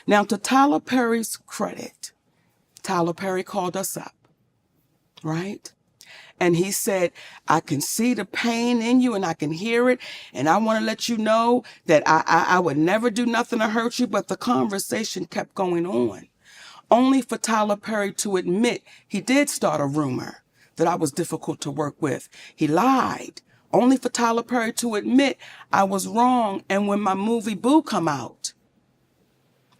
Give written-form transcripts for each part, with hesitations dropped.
Now, to Tyler Perry's credit, Tyler Perry called us up, right? And he said, I can see the pain in you and I can hear it. And I want to let you know that I would never do nothing to hurt you. But the conversation kept going on, only for Tyler Perry to admit he did start a rumor that I was difficult to work with. He lied, only for Tyler Perry to admit I was wrong. And when my movie Boo come out,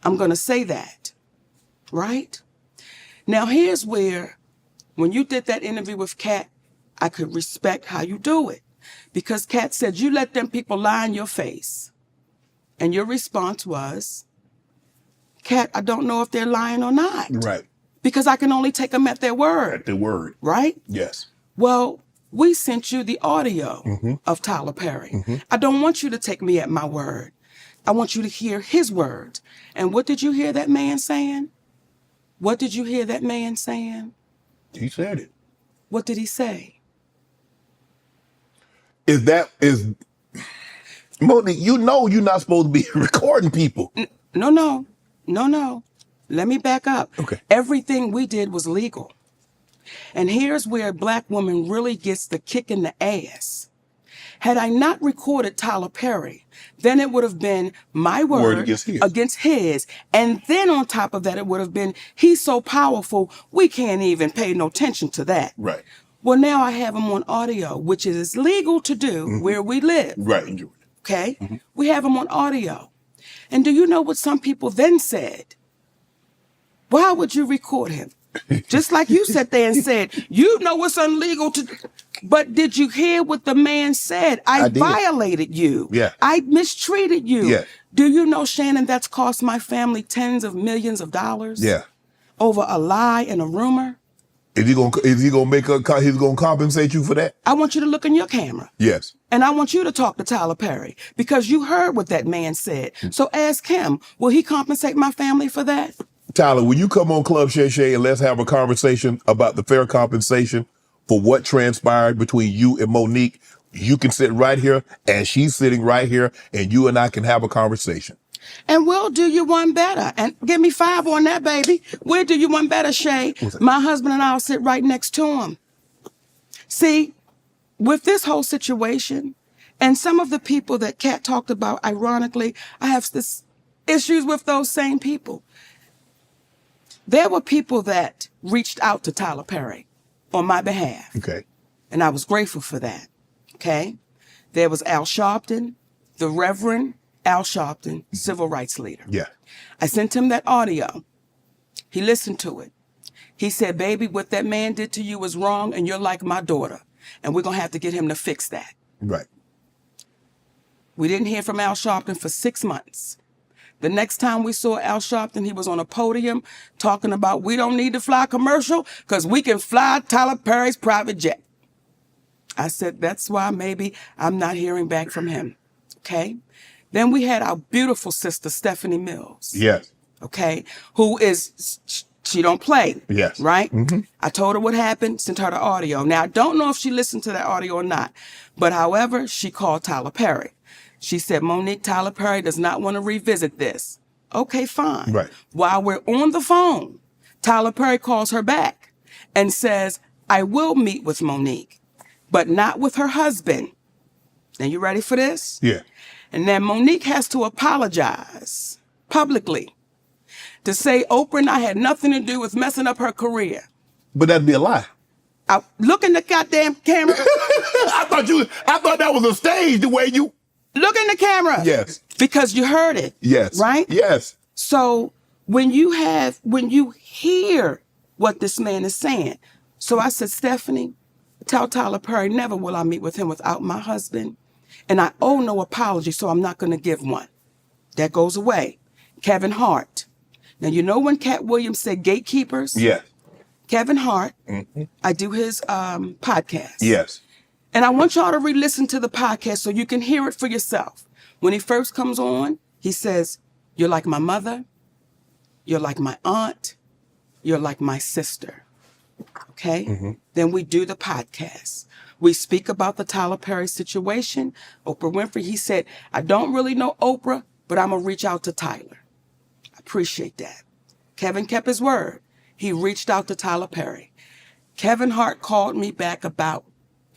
I'm going to say that, right? Now, here's where, when you did that interview with Kat, I could respect how you do it. Because Kat said, you let them people lie in your face. And your response was, Kat, I don't know if they're lying or not. Right. Because I can only take them at their word. At their word. Right? Yes. Well, we sent you the audio of Tyler Perry. I don't want you to take me at my word. I want you to hear his words. And what did you hear that man saying? What did you hear that man saying? He said it. What did he say? Is Monique, you know you're not supposed to be recording people. No. Let me back up. Okay. Everything we did was legal. And here's where a black woman really gets the kick in the ass. Had I not recorded Tyler Perry, then it would have been my word against his. And then on top of that, it would have been, he's so powerful, we can't even pay no attention to that. Right. Well, now I have him on audio, which is legal to do where we live. Right, in Georgia. Okay? We have him on audio. And do you know what some people then said? Why would you record him? Just like you sat there and said, you know it's illegal to... But did you hear what the man said? I violated you. Yeah. I mistreated you. Yeah. Do you know, Shannon, that's cost my family tens of millions of dollars? Yeah. Over a lie and a rumor? Is he gonna compensate you for that? I want you to look in your camera. Yes. And I want you to talk to Tyler Perry because you heard what that man said. So ask him, will he compensate my family for that? Tyler, will you come on Club Shay Shay and let's have a conversation about the fair compensation for what transpired between you and Monique? You can sit right here and she's sitting right here and you and I can have a conversation. And we'll do you one better. And give me 5 on that, baby. We'll do you one better, Shay. My husband and I'll sit right next to him. See, with this whole situation, and some of the people that Kat talked about, ironically, I have this issues with those same people. There were people that reached out to Tyler Perry on my behalf. Okay. And I was grateful for that. Okay. There was Al Sharpton, the Reverend Al Sharpton, civil rights leader. Yeah. I sent him that audio. He listened to it. He said, baby, what that man did to you was wrong and you're like my daughter. And we're going to have to get him to fix that. Right. We didn't hear from Al Sharpton for 6 months. The next time we saw Al Sharpton, he was on a podium talking about we don't need to fly commercial because we can fly Tyler Perry's private jet. I said, that's why maybe I'm not hearing back from him. Okay. Then we had our beautiful sister, Stephanie Mills. Yes. Okay. Who is, she don't play. Yes. Right? I told her what happened, sent her the audio. Now, I don't know if she listened to that audio or not. But however, she called Tyler Perry. She said, Monique, Tyler Perry does not want to revisit this. Okay, fine. Right. While we're on the phone, Tyler Perry calls her back and says, I will meet with Monique, but not with her husband. Now, you ready for this? Yeah. And then Monique has to apologize publicly to say Oprah and I had nothing to do with messing up her career. But that'd be a lie. Look in the goddamn camera. I thought that was a stage the way you... Look in the camera. Yes. Because you heard it. Yes. Right? Yes. So when you hear what this man is saying. So I said, Stephanie, tell Tyler Perry, never will I meet with him without my husband. And I owe no apology, so I'm not going to give one. That goes away. Kevin Hart. Now, you know when Cat Williams said gatekeepers? Yes. Kevin Hart, I do his podcast. Yes. And I want y'all to re-listen to the podcast so you can hear it for yourself. When he first comes on, he says, you're like my mother, you're like my aunt, you're like my sister. Okay? Then we do the podcast. We speak about the Tyler Perry situation. Oprah Winfrey, he said, I don't really know Oprah, but I'm going to reach out to Tyler. I appreciate that. Kevin kept his word. He reached out to Tyler Perry. Kevin Hart called me back about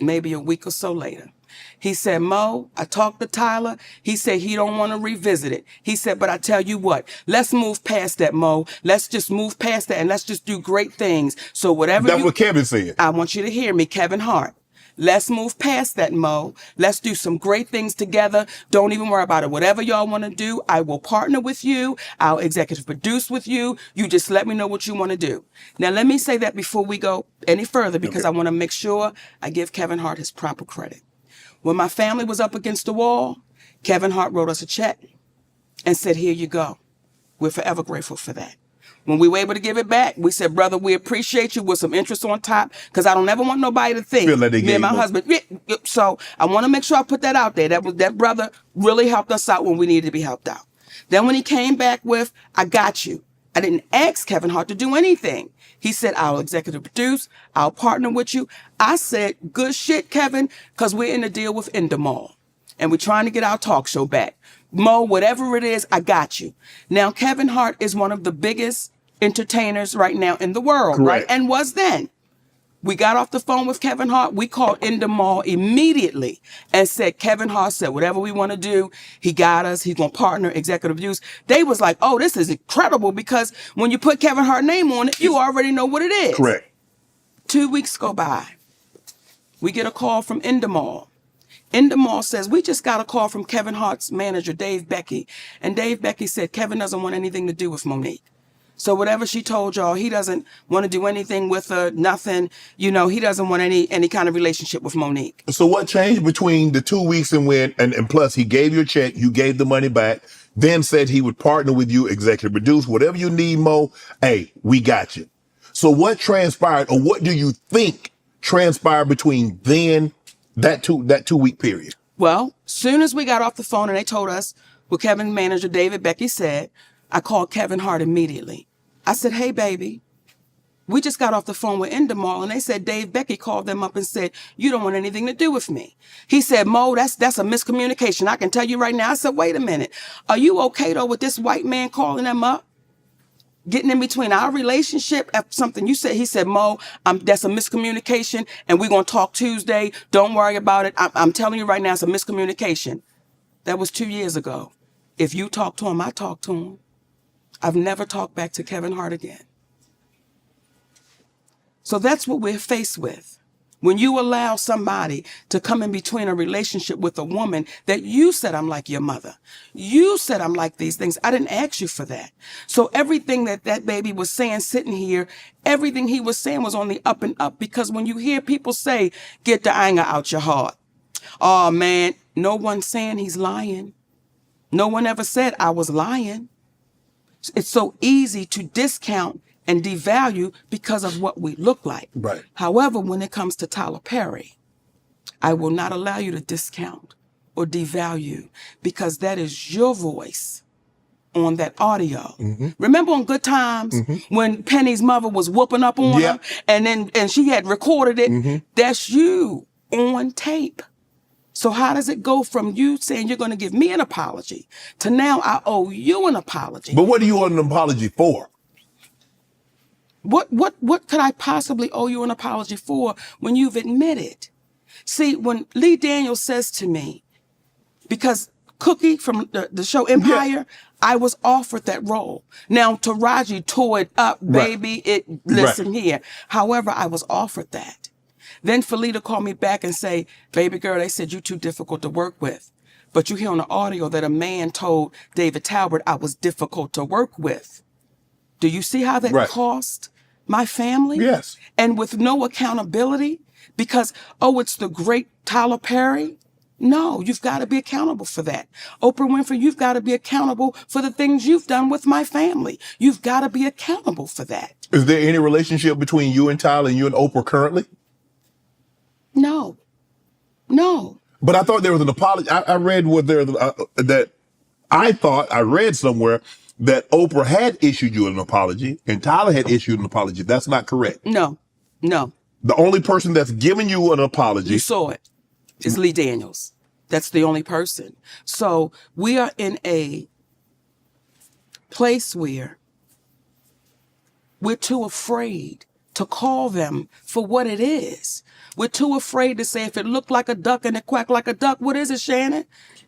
maybe a week or so later. He said, Mo, I talked to Tyler. He said he don't want to revisit it. He said, but I tell you what, let's move past that, Mo. Let's just move past that and let's just do great things. So whatever That's what Kevin said. I want you to hear me, Kevin Hart. Let's move past that, Mo. Let's do some great things together. Don't even worry about it. Whatever y'all want to do, I will partner with you. I'll executive produce with you. You just let me know what you want to do. Now, let me say that before we go any further, because I want to make sure I give Kevin Hart his proper credit. When my family was up against the wall, Kevin Hart wrote us a check and said, here you go. We're forever grateful for that. When we were able to give it back, we said, brother, we appreciate you with some interest on top, because I don't ever want nobody to think me and my husband. So I want to make sure I put that out there. That brother really helped us out when we needed to be helped out. Then when he came back with, I got you. I didn't ask Kevin Hart to do anything. He said, I'll executive produce. I'll partner with you. I said, good shit, Kevin, because we're in a deal with Endemol. And we're trying to get our talk show back. Mo, whatever it is, I got you. Now, Kevin Hart is one of the biggest entertainers right now in the world, Correct. right? And was then. We got off the phone with Kevin Hart. We called Endemol immediately and said, Kevin Hart said, whatever we want to do, he got us. He's going to partner, executive use. They was like, oh, this is incredible, because when you put Kevin Hart's name on it, you already know what it is. Correct. 2 weeks go by. We get a call from Endemol. Endemol says, we just got a call from Kevin Hart's manager, Dave Becky. And Dave Becky said, Kevin doesn't want anything to do with Monique. So whatever she told y'all, he doesn't want to do anything with her, nothing. You know, he doesn't want any kind of relationship with Monique. So what changed between the 2 weeks and plus he gave you a check, you gave the money back, then said he would partner with you, executive produce, whatever you need, Mo, hey, we got you. So what transpired, or what do you think transpired between then, that 2 week period? Well, soon as we got off the phone and they told us what Kevin's manager, David Becky, said, I called Kevin Hart immediately. I said, hey, baby, we just got off the phone with Endemol, and they said Dave Becky called them up and said, you don't want anything to do with me. He said, Mo, that's a miscommunication. I can tell you right now. I said, wait a minute. Are you okay, though, with this white man calling them up? Getting in between our relationship after something you said. He said, Mo, that's a miscommunication, and we're going to talk Tuesday. Don't worry about it. I'm telling you right now, it's a miscommunication. That was 2 years ago. If you talk to him, I talk to him. I've never talked back to Kevin Hart again. So that's what we're faced with. When you allow somebody to come in between a relationship with a woman that you said, I'm like your mother. You said I'm like these things. I didn't ask you for that. So everything that baby was saying sitting here, everything he was saying was on the up and up, because when you hear people say, get the anger out your heart. Oh, man, no one's saying he's lying. No one ever said I was lying. It's so easy to discount and devalue because of what we look like. Right. However, when it comes to Tyler Perry, I will not allow you to discount or devalue, because that is your voice on that audio. Mm-hmm. Remember on Good Times, mm-hmm, when Penny's mother was whooping up on her, and she had recorded it? Mm-hmm. That's you on tape. So how does it go from you saying you're going to give me an apology to now I owe you an apology? But what do you want an apology for? What could I possibly owe you an apology for when you've admitted? See, when Lee Daniels says to me, because Cookie from the show Empire, I was offered that role. Now Taraji tore it up, baby. Listen here. However, I was offered that. Then Felita called me back and say, baby girl, they said you're too difficult to work with. But you hear on the audio that a man told David Talbert I was difficult to work with. Do you see how that cost my family? Yes. And with no accountability, because, oh, it's the great Tyler Perry. No, you've got to be accountable for that. Oprah Winfrey, you've got to be accountable for the things you've done with my family. You've got to be accountable for that. Is there any relationship between you and Tyler and you and Oprah currently? No. But I thought there was an apology. I read that I read somewhere that Oprah had issued you an apology and Tyler had issued an apology. That's not correct. No. The only person that's given you an apology. You saw it. Is Lee Daniels. That's the only person. So we are in a place where we're too afraid to call them for what it is. We're too afraid to say, if it looked like a duck and it quacked like a duck, what is it, Shannon?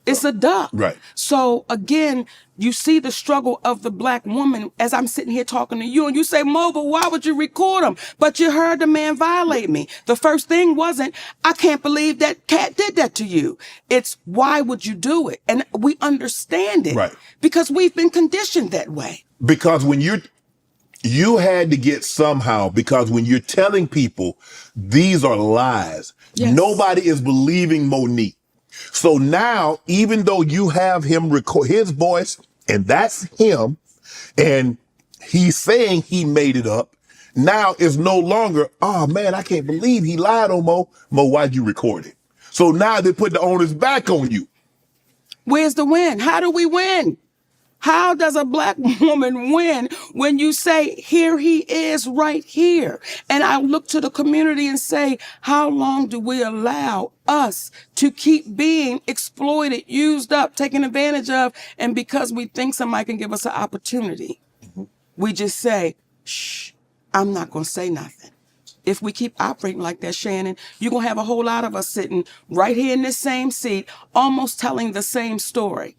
It's a duck. Right. So again, you see the struggle of the black woman as I'm sitting here talking to you, and you say, Mo, but why would you record him? But you heard the man violate me. The first thing wasn't, I can't believe that cat did that to you. It's, why would you do it? And we understand it. Right. Because we've been conditioned that way. Because when you had to get somehow, because when you're telling people these are lies, Yes. nobody is believing Monique. So now, even though you have him record his voice, and that's him, and he's saying he made it up, now it's no longer, oh man, I can't believe he lied on Mo. Mo, why'd you record it? So now they put the onus back on you. Where's the win? How do we win? How does a black woman win when you say, here he is right here? And I look to the community and say, how long do we allow us to keep being exploited, used up, taken advantage of? And because we think somebody can give us an opportunity, we just say, shh, I'm not going to say nothing. If we keep operating like that, Shannon, you're going to have a whole lot of us sitting right here in this same seat, almost telling the same story.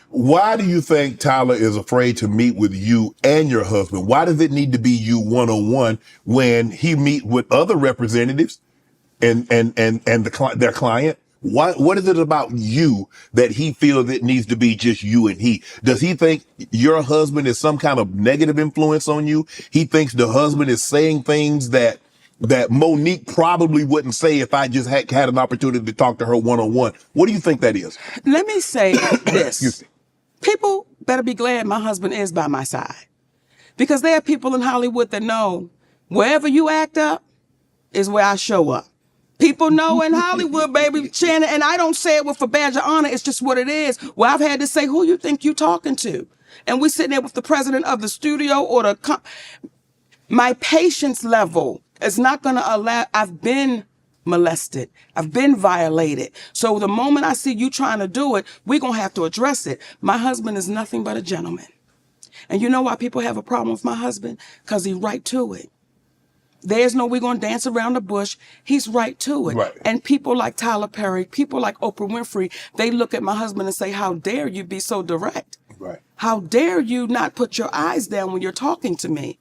Why do you think Tyler is afraid to meet with you and your husband? Why does it need to be you one-on-one when he meet with other representatives and their client? What is it about you that he feels it needs to be just you and he? Does he think your husband is some kind of negative influence on you? He thinks the husband is saying things that Monique probably wouldn't say if I just had an opportunity to talk to her one-on-one. What do you think that is? Let me say this. People better be glad my husband is by my side, because there are people in Hollywood that know wherever you act up is where I show up. People know in Hollywood, baby, Shannon, and I don't say it with a badge of honor. It's just what it is. Well, I've had to say, who you think you talking to? And we sitting there with the president of the studio or my patience level is not going to allow. I've been molested. I've been violated. So the moment I see you trying to do it, we're going to have to address it. My husband is nothing but a gentleman. And you know why people have a problem with my husband? Because he's right to it. There's no, we're going to dance around the bush. He's right to it. Right. And people like Tyler Perry, people like Oprah Winfrey, they look at my husband and say, how dare you be so direct? Right. How dare you not put your eyes down when you're talking to me?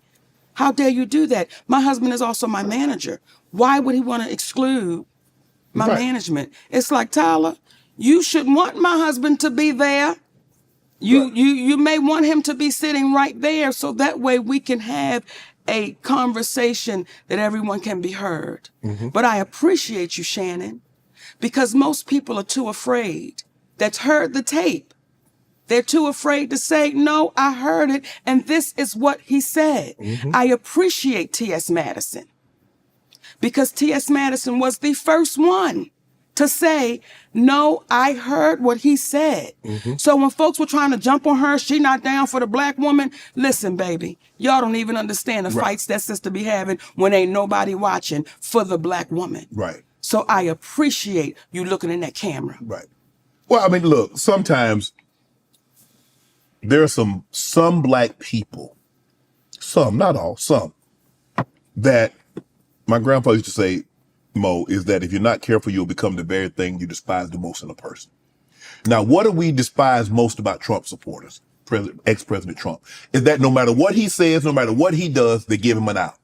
How dare you do that? My husband is also my manager. Why would he want to exclude my management? It's like, Tyler, you should want my husband to be there. You may want him to be sitting right there, so that way we can have a conversation that everyone can be heard. Mm-hmm. But I appreciate you, Shannon, because most people are too afraid. That's heard the tape. They're too afraid to say, no, I heard it, and this is what he said. Mm-hmm. I appreciate T.S. Madison, because T.S. Madison was the first one to say, no, I heard what he said. Mm-hmm. So when folks were trying to jump on her, she not down for the black woman, listen, baby, y'all don't even understand the fights that sister be having when ain't nobody watching for the black woman. Right. So I appreciate you looking in that camera. Right. Well, I mean, look, sometimes there are some black people, some, not all, some, that my grandfather used to say, Mo, is that if you're not careful, you'll become the very thing you despise the most in a person. Now, what do we despise most about Trump supporters, ex-President Trump, is that no matter what he says, no matter what he does, they give him an out.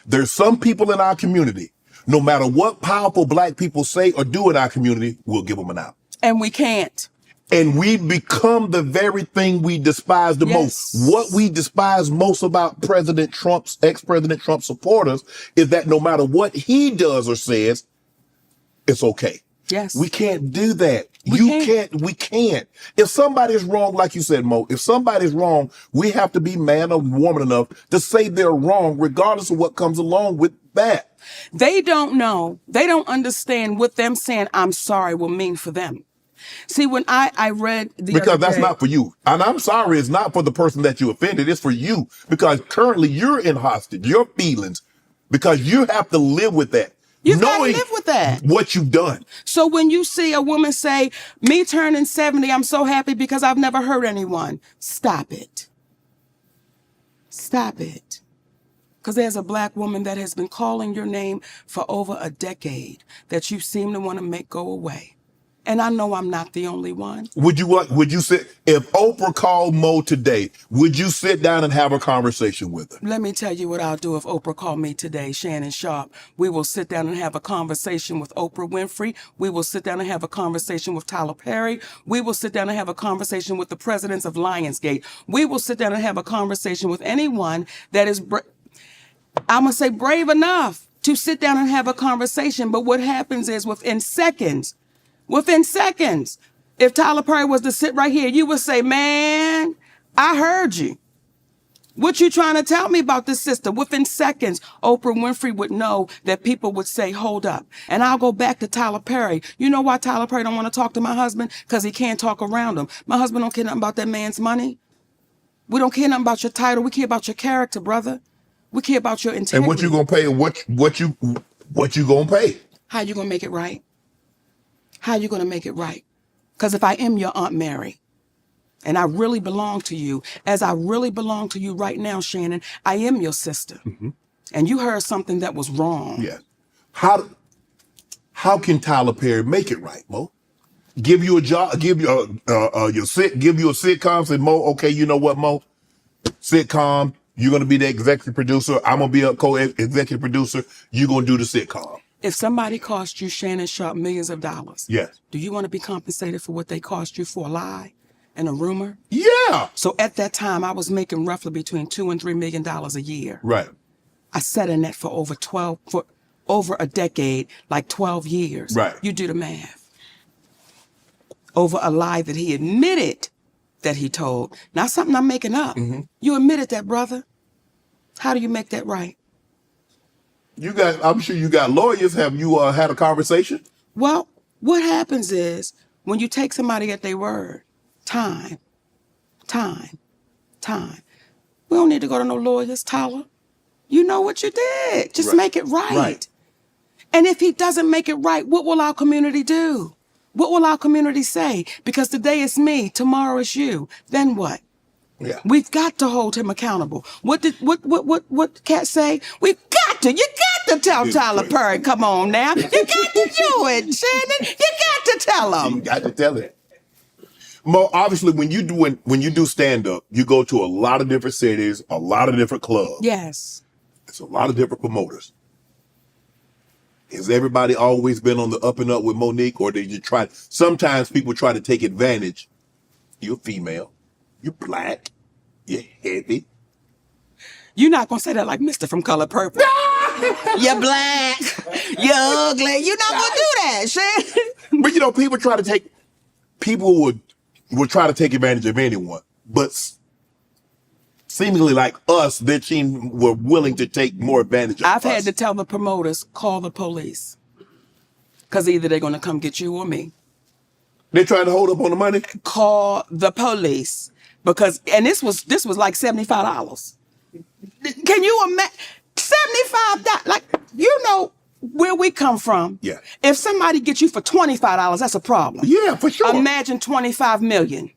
There's some people in our community, no matter what powerful black people say or do in our community, we'll give them an out. And we can't. And we become the very thing we despise the most. What we despise most about ex-President Trump supporters is that no matter what he does or says, it's okay. Yes. We can't do that. We can't. If somebody's wrong, like you said, Mo, if somebody's wrong, we have to be man or woman enough to say they're wrong, regardless of what comes along with that. They don't know. They don't understand what them saying, I'm sorry, will mean for them. See, when I read the because other that's day, not for you. And I'm sorry, it's not for the person that you offended. It's for you, because currently you're in hostage, your feelings, because you have to live with that. You've got to knowing live with that. what you've done. So when you see a woman say, me turning 70, I'm so happy because I've never hurt anyone. Stop it. Stop it. Because there's a black woman that has been calling your name for over a decade that you seem to want to make go away. And I know I'm not the only one. Would you sit, if Oprah called Mo today, would you sit down and have a conversation with her? Let me tell you what I'll do if Oprah called me today, Shannon Sharpe. We will sit down and have a conversation with Oprah Winfrey. We will sit down and have a conversation with Tyler Perry. We will sit down and have a conversation with the presidents of Lionsgate. We will sit down and have a conversation with anyone that is, I'm going to say, brave enough to sit down and have a conversation. But what happens is within seconds, if Tyler Perry was to sit right here, you would say, man, I heard you. What you trying to tell me about this sister? Within seconds, Oprah Winfrey would know that people would say, hold up. And I'll go back to Tyler Perry. You know why Tyler Perry don't want to talk to my husband? Because he can't talk around him. My husband don't care nothing about that man's money. We don't care nothing about your title. We care about your character, brother. We care about your integrity. And what you gonna pay? What you gonna pay? How you gonna make it right? How you gonna make it right? Because if I am your Aunt Mary, and I really belong to you, as I really belong to you right now, Shannon, I am your sister. Mm-hmm. And you heard something that was wrong. Yeah. How can Tyler Perry make it right, Mo? Give you a job, give you a sitcom, say, Mo, okay, you know what, Mo? Sitcom, you're gonna be the executive producer, I'm gonna be a co-executive producer, you're gonna do the sitcom. If somebody cost you, Shannon Sharpe, millions of dollars, yes, do you want to be compensated for what they cost you for a lie and a rumor? Yeah. So at that time, I was making roughly between $2 and $3 million a year. Right. I sat in that for over a decade, like 12 years. Right. You do the math. Over a lie that he admitted that he told. Not something I'm making up. Mm-hmm. You admitted that, brother. How do you make that right? I'm sure you got lawyers. Have you had a conversation? Well, what happens is when you take somebody at their word, time. We don't need to go to no lawyers, Tyler. You know what you did. Just make it right. And if he doesn't make it right, what will our community do? What will our community say? Because today it's me, tomorrow it's you. Then what? Yeah. We've got to hold him accountable. What Cat say? You got to tell Tyler Perry, come on now. You got to do it, Shannon. You got to tell him. You got to tell it. Mo, obviously, when you do stand-up, you go to a lot of different cities, a lot of different clubs. Yes. It's a lot of different promoters. Has everybody always been on the up and up with Monique, or did you try? Sometimes people try to take advantage. You're female. You're black. You're heavy. You're not going to say that like Mr. from Color Purple. You're black. You're ugly. You're not going to do that, Shannon. But, people would try to take advantage of anyone. But seemingly like us, their team were willing to take more advantage of us. I've had to tell the promoters, call the police. Because either they're going to come get you or me. They're trying to hold up on the money? Call the police. Because, and this was like $75. Can you imagine? $75, like, you know where we come from. Yeah. If somebody gets you for $25, that's a problem. Yeah, for sure. Imagine 25 million.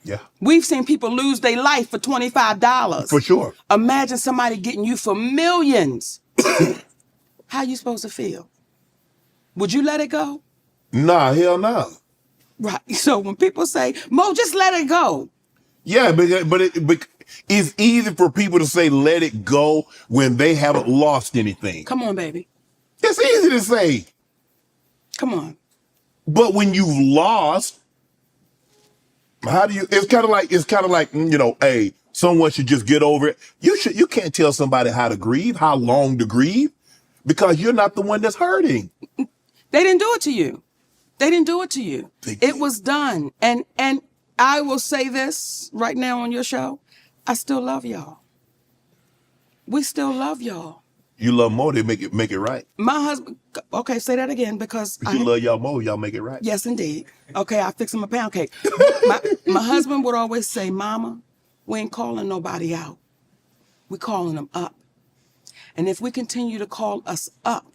Yeah. We've seen people lose their life for $25. For sure. Imagine somebody getting you for millions. How you supposed to feel? Would you let it go? Nah, hell no. Right. So when people say, Mo, just let it go. Yeah, but it's easy for people to say let it go when they haven't lost anything. Come on, baby. It's easy to say. Come on. But when you've lost, how do you? It's kind of like hey, someone should just get over it. You can't tell somebody how to grieve, how long to grieve, because you're not the one that's hurting. They didn't do it to you. They didn't do it to you. It was done. And I will say this right now on your show. I still love y'all. We still love y'all. You love more, they make it right. My husband, okay, say that again because you love y'all more, y'all make it right. Yes, indeed. Okay, I fix him a pound cake. my husband would always say, Mama, we ain't calling nobody out. We calling them up. And if we continue to call us up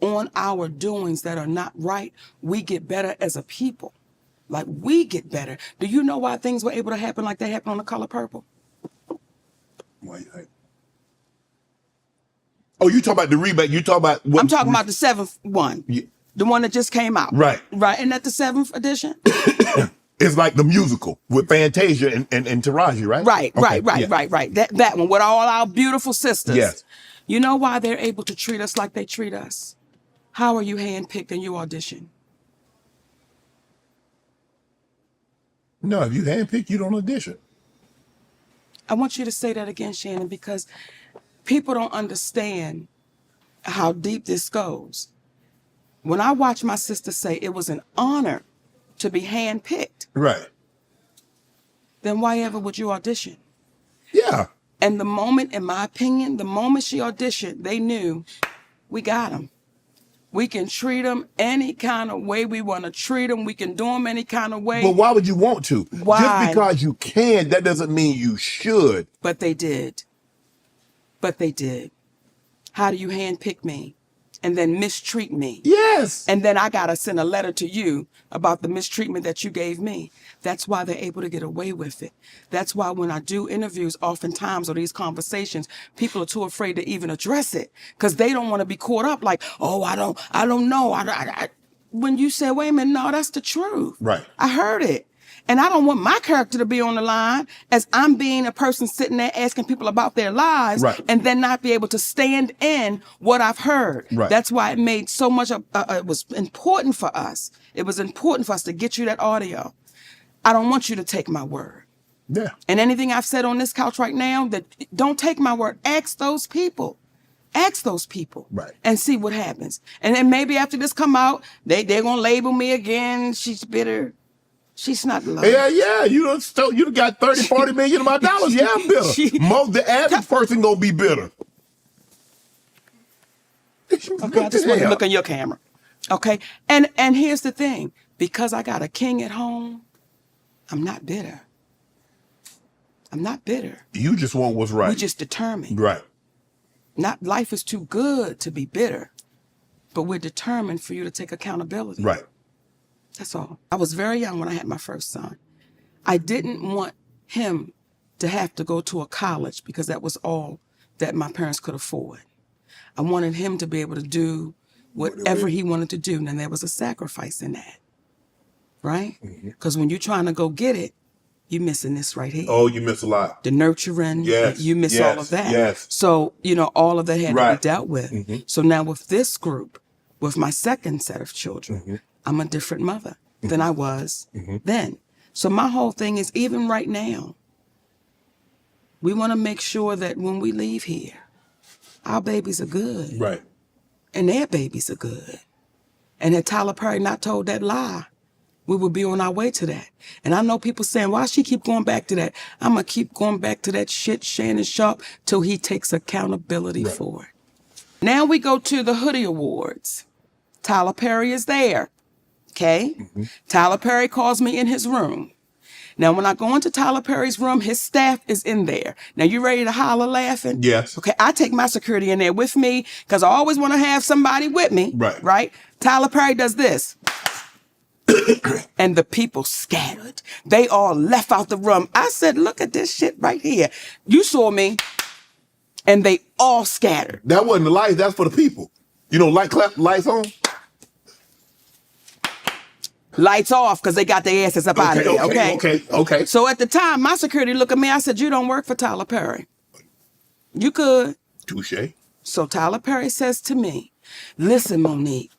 on our doings that are not right, we get better as a people. Like, we get better. Do you know why things were able to happen like they happened on The Color Purple? Why you think? Oh, you talk about the rebate. You talk about what? I'm talking about the 7th one. Yeah. The one that just came out. Right. Right. Isn't that the 7th edition? It's like the musical with Fantasia and Taraji, right? Right, Okay, yeah. right. That one with all our beautiful sisters. Yes. You know why they're able to treat us like they treat us? How are you handpicked and you audition? No, if you handpick, you don't audition. I want you to say that again, Shannon, because people don't understand how deep this goes. When I watch my sister say it was an honor to be handpicked, Right. then why ever would you audition? Yeah. And the moment, in my opinion, the moment she auditioned, they knew we got them. We can treat them any kind of way we want to treat them. We can do them any kind of way. But why would you want to? Why? Just because you can, that doesn't mean you should. But they did. But they did. How do you handpick me and then mistreat me? Yes. And then I got to send a letter to you about the mistreatment that you gave me. That's why they're able to get away with it. That's why when I do interviews, oftentimes, or these conversations, people are too afraid to even address it because they don't want to be caught up like, oh, I don't know. When you say, wait a minute, no, that's the truth. Right. I heard it. And I don't want my character to be on the line as I'm being a person sitting there asking people about their lives, Right. and then not be able to stand in what I've heard. Right. That's why it made so much, it was important for us. It was important for us to get you that audio. I don't want you to take my word. Yeah. And anything I've said on this couch right now, that don't take my word. Ask those people. Ask those people. Right. And see what happens. And then maybe after this come out, they're going to label me again. She's bitter. She's not loved. Yeah. You done got 30, 40 million of my dollars. Yeah, I'm bitter. The average person gonna be bitter. Okay, I just want to look on your camera. Okay. And here's the thing. Because I got a king at home, I'm not bitter. I'm not bitter. You just want what's right. We just determined. Right. Not life is too good to be bitter, but we're determined for you to take accountability. Right. That's all. I was very young when I had my first son. I didn't want him to have to go to a college because that was all that my parents could afford. I wanted him to be able to do whatever he wanted to do. And there was a sacrifice in that, right? Because when you're trying to go get it, you're missing this right here. Oh, you miss a lot. The nurturing, Yes. you miss all of that. Yes. So, all of that had to Right. be dealt with. So now with this group, with my second set of children, I'm a different mother than I was then. So my whole thing is, even right now, we want to make sure that when we leave here, our babies are good. Right. And their babies are good. And had Tyler Perry not told that lie, we would be on our way to that. And I know people saying, why she keep going back to that? I'm going to keep going back to that shit, Shannon Sharpe, till he takes accountability for it. Now we go to the Hoodie Awards. Tyler Perry is there. Okay? Tyler Perry calls me in his room. Now, when I go into Tyler Perry's room, his staff is in there. Now, you ready to holler laughing? Yes. Okay, I take my security in there with me because I always want to have somebody with me. Right. Right? Tyler Perry does this. And the people scattered. They all left out the room. I said, look at this shit right here. You saw me. And they all scattered. That wasn't the lights. That's for the people. Clap lights on. Lights off because they got their asses up out of there. Okay. So at the time, my security looked at me. I said, you don't work for Tyler Perry. You could. Touche. So Tyler Perry says to me, listen, Monique,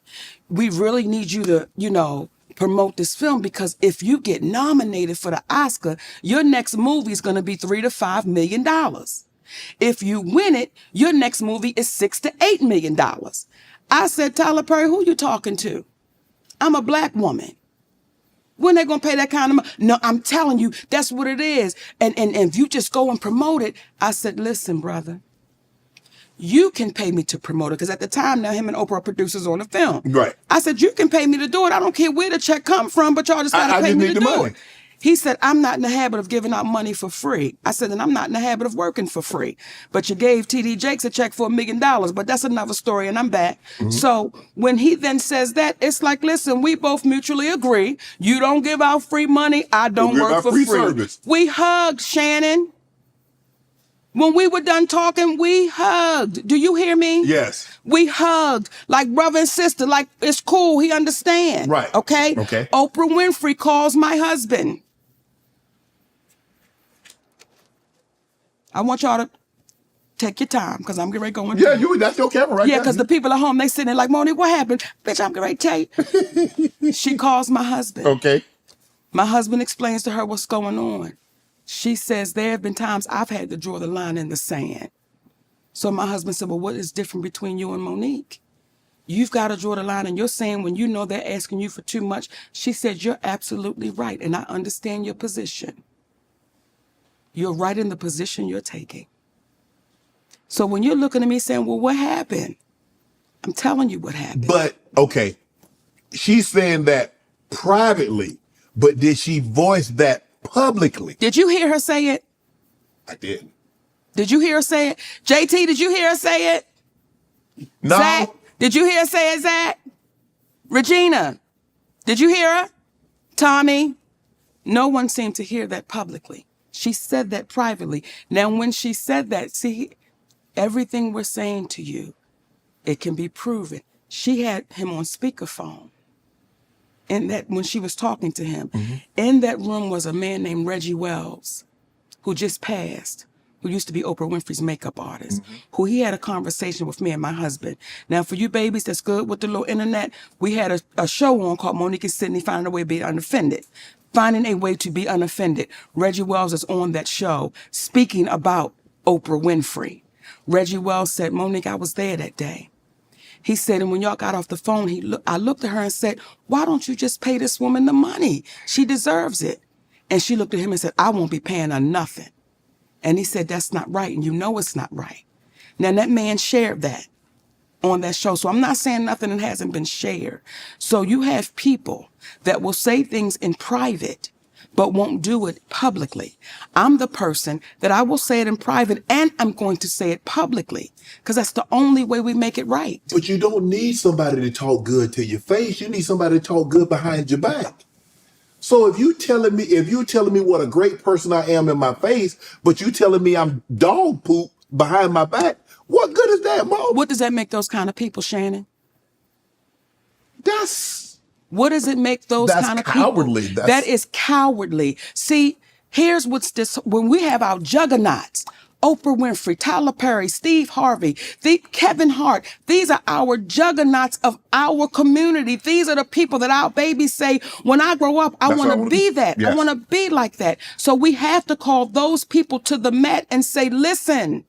we really need you to, promote this film because if you get nominated for the Oscar, your next movie is going to be $3 to $5 million. If you win it, your next movie is $6 to $8 million. I said, Tyler Perry, who you talking to? I'm a black woman. When they gonna pay that kind of money? No, I'm telling you, that's what it is. And if you just go and promote it, I said, listen, brother, you can pay me to promote it. Because at the time, now him and Oprah are producers on the film. Right. I said, you can pay me to do it. I don't care where the check come from, but y'all just gotta pay me to do it. He said, I'm not in the habit of giving out money for free. I said, and I'm not in the habit of working for free. But you gave TD Jakes a check for $1 million, but that's another story, and I'm back. So when he then says that, it's like, listen, we both mutually agree. You don't give out free money. I don't give work out for free free. service. We hugged, Shannon. When we were done talking, we hugged. Do you hear me? Yes. We hugged like brother and sister, like it's cool. He understands. Right. Okay? Okay. Oprah Winfrey calls my husband. I want y'all to take your time because I'm getting ready to go into Yeah, that's your camera right Yeah, there. because the people at home, they sitting there like, Monique, what happened? Bitch, I'm getting ready to tell you. She calls my husband. Okay. My husband explains to her what's going on. She says, there have been times I've had to draw the line in the sand. So my husband said, well, what is different between you and Monique? You've got to draw the line, and you're saying when you know they're asking you for too much. She said, you're absolutely right, and I understand your position. You're right in the position you're taking. So when you're looking at me saying, well, what happened? I'm telling you what happened. But, okay, she's saying that privately, but did she voice that publicly? Did you hear her say it? I didn't. Did you hear her say it? JT, did you hear her say it? No. Zach, did you hear her say it, Zach? Regina, did you hear her? Tommy? No one seemed to hear that publicly. She said that privately. Now, when she said that, see, everything we're saying to you, it can be proven. She had him on speakerphone. And that when she was talking to him, in that room was a man named Reggie Wells, who just passed, who used to be Oprah Winfrey's makeup artist, who he had a conversation with me and my husband. Now, for you babies that's good with the little internet, we had a show on called Monique and Sydney Finding a Way to Be Unoffended. Finding a Way to Be Unoffended. Reggie Wells is on that show speaking about Oprah Winfrey. Reggie Wells said, Monique, I was there that day. He said, and when y'all got off the phone, I looked at her and said, why don't you just pay this woman the money? She deserves it. And she looked at him and said, I won't be paying her nothing. And he said, that's not right. And you know it's not right. Now, that man shared that on that show. So I'm not saying nothing that hasn't been shared. So you have people that will say things in private, but won't do it publicly. I'm the person that I will say it in private and I'm going to say it publicly because that's the only way we make it right. But you don't need somebody to talk good to your face. You need somebody to talk good behind your back. So if you're telling me what a great person I am in my face, but you telling me I'm dog poop behind my back, what good is that, Mo? What does that make those kind of people, Shannon? What does it make those kind of cowardly. people? That is cowardly. See, here's what's this. When we have our juggernauts, Oprah Winfrey, Tyler Perry, Steve Harvey, Kevin Hart, these are our juggernauts of our community. These are the people that our babies say, when I grow up, I want to be that. Yes. I want to be like that. So we have to call those people to the mat and say, listen,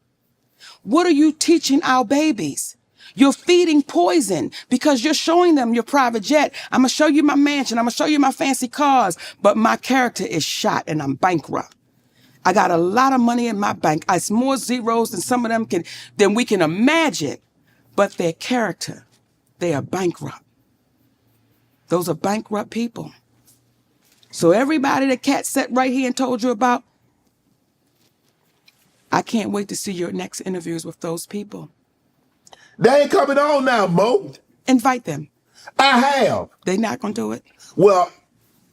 what are you teaching our babies? You're feeding poison because you're showing them your private jet. I'm going to show you my mansion. I'm going to show you my fancy cars, but my character is shot and I'm bankrupt. I got a lot of money in my bank. It's more zeros than some of them than we can imagine, but their character, they are bankrupt. Those are bankrupt people. So everybody that Kat sat right here and told you about, I can't wait to see your next interviews with those people. They ain't coming on now, Mo. Invite them. I have. They're not going to do it. Well,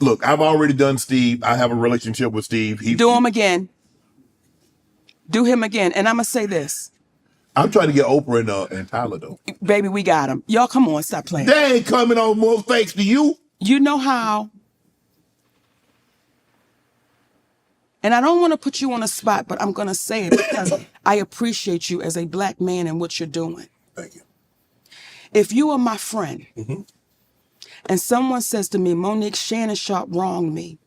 look, I've already done Steve. I have a relationship with Steve. Do him again. Do him again. And I'm going to say this. I'm trying to get Oprah and Tyler, though. Baby, we got him. Y'all, come on. Stop playing. They ain't coming on, Mo, thanks to you. You know how. And I don't want to put you on a spot, but I'm going to say it because I appreciate you as a black man and what you're doing. Thank you. If you are my friend and someone says to me, Monique, Shannon Sharpe wronged me,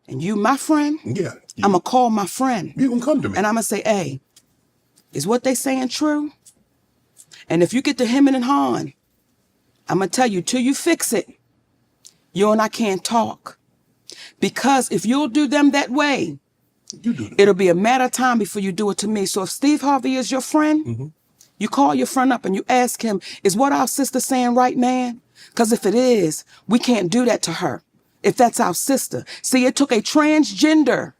and you my friend, Yeah. I'm going to call my friend. You can come to me. And I'm going to say, hey, is what they saying true? And if you get to hemming and hawing, I'm going to tell you, till you fix it, you and I can't talk. Because if you'll do them that way, it'll be a matter of time before you do it to me. So if Steve Harvey is your friend, you call your friend up and you ask him, is what our sister saying right, man? Because if it is, we can't do that to her. if that's our sister. See, it took a transgender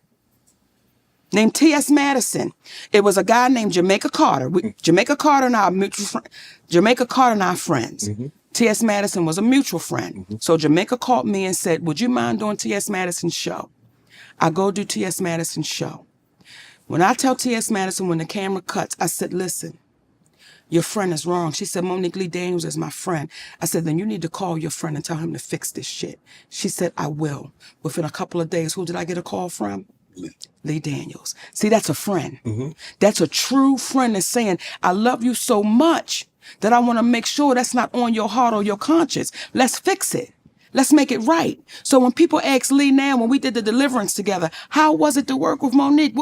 named T.S. Madison. It was a guy named Jamaica Carter. Jamaica Carter and I are mutual friends. Jamaica Carter and I are friends. T.S. Madison was a mutual friend. So Jamaica called me and said, would you mind doing T.S. Madison's show? I go do T.S. Madison's show. When I tell T.S. Madison, when the camera cuts, I said, listen, your friend is wrong. She said, Monique Lee Daniels is my friend. I said, then you need to call your friend and tell him to fix this shit. She said, I will. Within a couple of days, who did I get a call from? Lee Daniels. See, that's a friend. That's a true friend that's saying, I love you so much that I want to make sure that's not on your heart or your conscience. Let's fix it. Let's make it right. So when people ask Lee now, when we did the deliverance together, how was it to work with Monique?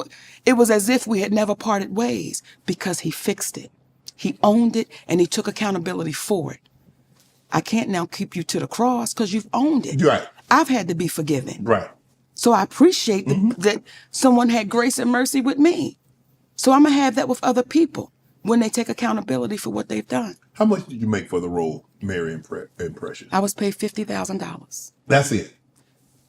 It was as if we had never parted ways because he fixed it. He owned it and he took accountability for it. I can't now keep you to the cross because you've owned it. Right. I've had to be forgiven. Right. So I appreciate that someone had grace and mercy with me. So I'm going to have that with other people when they take accountability for what they've done. How much did you make for the role, Mary and Precious? I was paid $50,000. That's it.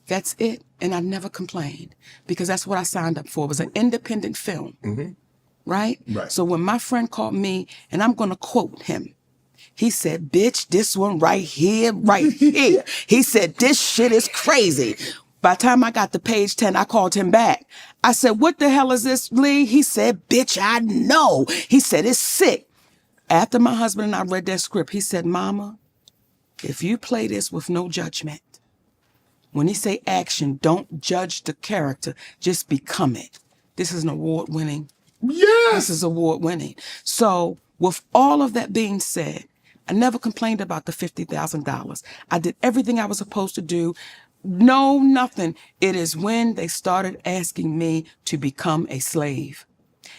That's it. And I never complained because that's what I signed up for. It was an independent film. Right? Right. So when my friend called me, and I'm going to quote him, he said, bitch, this one right here, he said, this shit is crazy. By the time I got to page 10, I called him back. I said, what the hell is this, Lee? He said, bitch, I know. He said, it's sick. After my husband and I read that script, he said, Mama, if you play this with no judgment, when he say action, don't judge the character, just become it. This is an award-winning. Yes. This is award-winning. So with all of that being said, I never complained about the $50,000. I did everything I was supposed to do. No, nothing. It is when they started asking me to become a slave.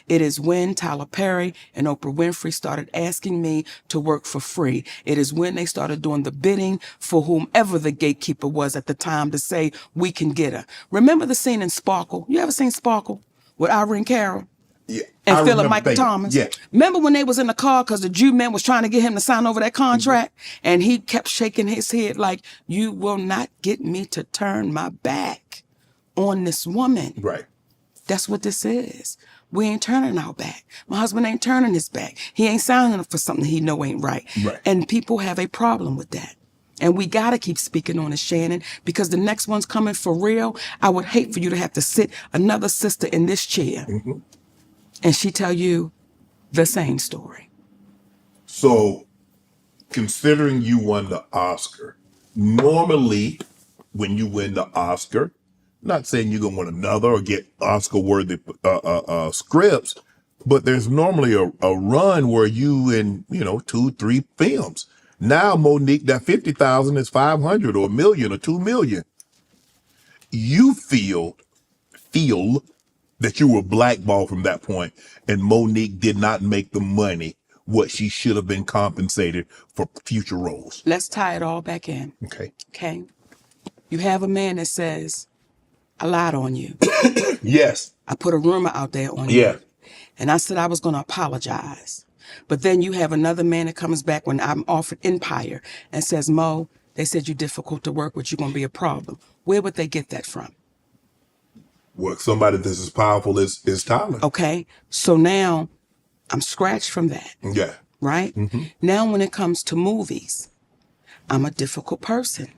It is when Tyler Perry and Oprah Winfrey started asking me to work for free. It is when they started doing the bidding for whomever the gatekeeper was at the time to say, we can get her. Remember the scene in Sparkle? You ever seen Sparkle with Irene Cara? Yeah. And Philip Michael Thomas. Yeah. Remember when they was in the car because the Jew man was trying to get him to sign over that contract? And he kept shaking his head like, you will not get me to turn my back on this woman. Right. That's what this is. We ain't turning our back. My husband ain't turning his back. He ain't signing up for something he know ain't right. Right. And people have a problem with that. And we got to keep speaking on it, Shannon, because the next one's coming for real. I would hate for you to have to sit another sister in this chair and she tell you the same story. So, considering you won the Oscar, normally when you win the Oscar, not saying you're going to win another or get Oscar-worthy scripts, but there's normally a run where you in, 2-3 films. Now, Monique, that 50,000 is 500 or 1 million or 2 million. You feel that you were blackballed from that point, and Monique did not make the money what she should have been compensated for future roles. Let's tie it all back in. Okay. You have a man that says, I lied on you. Yes. I put a rumor out there on you. And I said I was going to apologize. But then you have another man that comes back when I'm offered Empire and says, Mo, they said you're difficult to work with. You're going to be a problem. Where would they get that from? Well, somebody that's as powerful as Tyler. Okay. So now I'm scratched from that. Yeah. Right? Now when it comes to movies, I'm a difficult person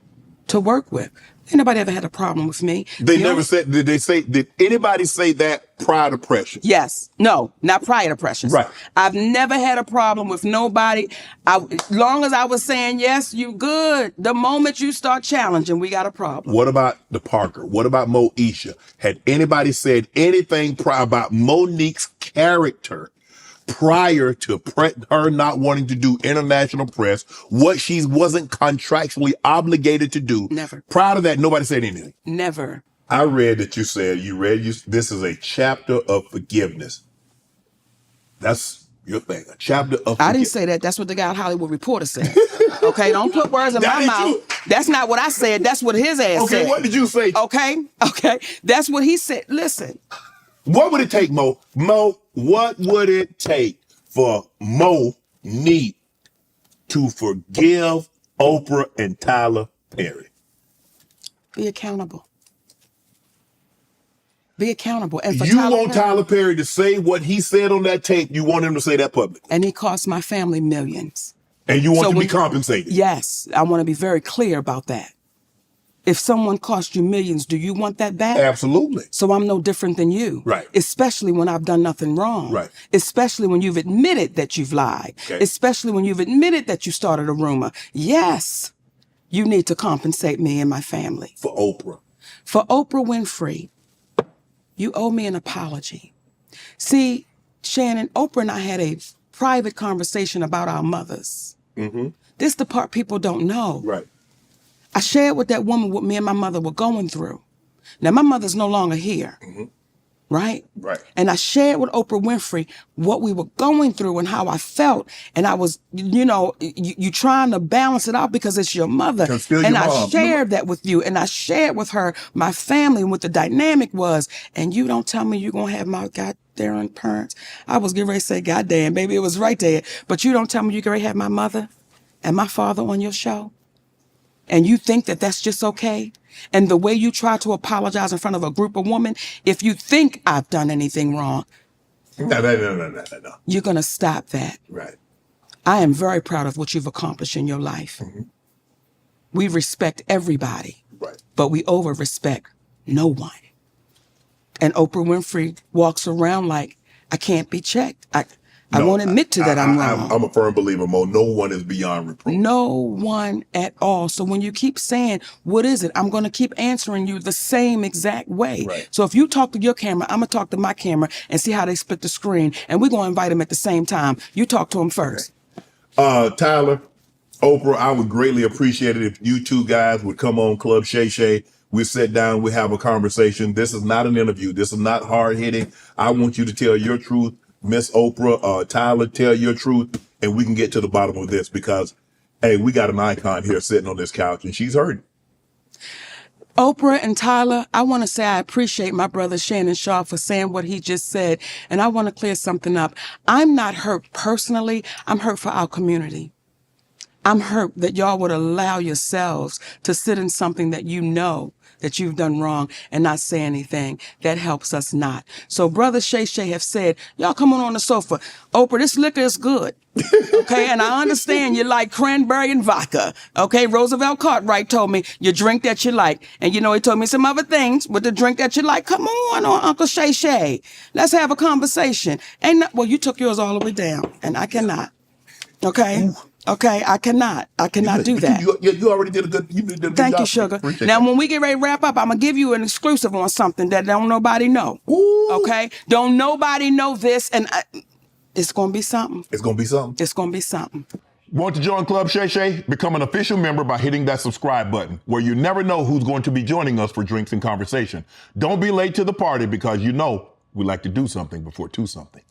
to work with. Ain't nobody ever had a problem with me. They never said, did anybody say that prior to Precious? Yes. No, not prior to Precious. Right. I've never had a problem with nobody. As long as I was saying, yes, you good. The moment you start challenging, we got a problem. What about the Parker? What about Moesha? Had anybody said anything prior about Monique's character prior to her not wanting to do international press, what she wasn't contractually obligated to do? Never. Prior to that, nobody said anything. Never. I read that this is a chapter of forgiveness. That's your thing, a chapter of forgiveness. I didn't say that. That's what the guy at Hollywood Reporter said. Okay, don't put words in my mouth. That's not what I said. That's what his ass said. Okay, what did you say? Okay, that's what he said. Listen. What would it take, Mo? Mo, what would it take for Monique to forgive Oprah and Tyler Perry? Be accountable. Be accountable. And for You want Tyler Perry to say what he said on that tape, you want him to say that publicly. And he cost my family millions. And you want to be compensated. Yes, I want to be very clear about that. If someone cost you millions, do you want that back? Absolutely. So I'm no different than you. Right. Especially when I've done nothing wrong. Right. Especially when you've admitted that you've lied. Okay. Especially when you've admitted that you started a rumor. Yes, you need to compensate me and my family. For Oprah. For Oprah Winfrey, you owe me an apology. See, Shannon, Oprah and I had a private conversation about our mothers. Mm-hmm. This is the part people don't know. Right. I shared with that woman what me and my mother were going through. Now, my mother's no longer here, right? Right. And I shared with Oprah Winfrey what we were going through and how I felt. And I was, you trying to balance it out because it's your mother. And I shared that with you. And I shared with her my family and what the dynamic was. And you don't tell me you're going to have my goddamn parents. I was getting ready to say, goddamn, baby, it was right there. But you don't tell me you're going to have my mother and my father on your show. And you think that that's just okay? And the way you try to apologize in front of a group of women, if you think I've done anything wrong, no. You're going to stop that. Right. I am very proud of what you've accomplished in your life. We respect everybody, right, but we over-respect no one. And Oprah Winfrey walks around like, I can't be checked. I won't admit to that I'm wrong. I'm a firm believer, Mo. No one is beyond reproach. No one at all. So when you keep saying, what is it? I'm going to keep answering you the same exact way. Right. So if you talk to your camera, I'm going to talk to my camera and see how they split the screen. And we're going to invite them at the same time. You talk to them first. Okay. Tyler, Oprah, I would greatly appreciate it if you two guys would come on Club Shay Shay. We sit down, we have a conversation. This is not an interview. This is not hard hitting. I want you to tell your truth. Miss Oprah, Tyler, tell your truth, and we can get to the bottom of this because, hey, we got an icon here sitting on this couch, and she's hurting. Oprah and Tyler, I want to say I appreciate my brother Shannon Sharpe for saying what he just said, and I want to clear something up. I'm not hurt personally. I'm hurt for our community. I'm hurt that y'all would allow yourselves to sit in something that you know that you've done wrong and not say anything. That helps us not. So Brother Shay Shay have said, y'all come on the sofa. Oprah, this liquor is good. Okay, and I understand you like cranberry and vodka. Okay, Roosevelt Cartwright told me you drink that you like. And he told me some other things with the drink that you like. Come on, Uncle Shay Shay. Let's have a conversation. Well, you took yours all the way down, and I cannot. Okay? Okay, I cannot do that. You already did a good job. Thank you, sugar. Now, when we get ready to wrap up, I'm going to give you an exclusive on something that don't nobody know. Ooh. Okay? Don't nobody know this, and it's going to be something. It's going to be something. It's going to be something. Want to join Club Shay Shay? Become an official member by hitting that subscribe button, where you never know who's going to be joining us for drinks and conversation. Don't be late to the party because we like to do something before two something.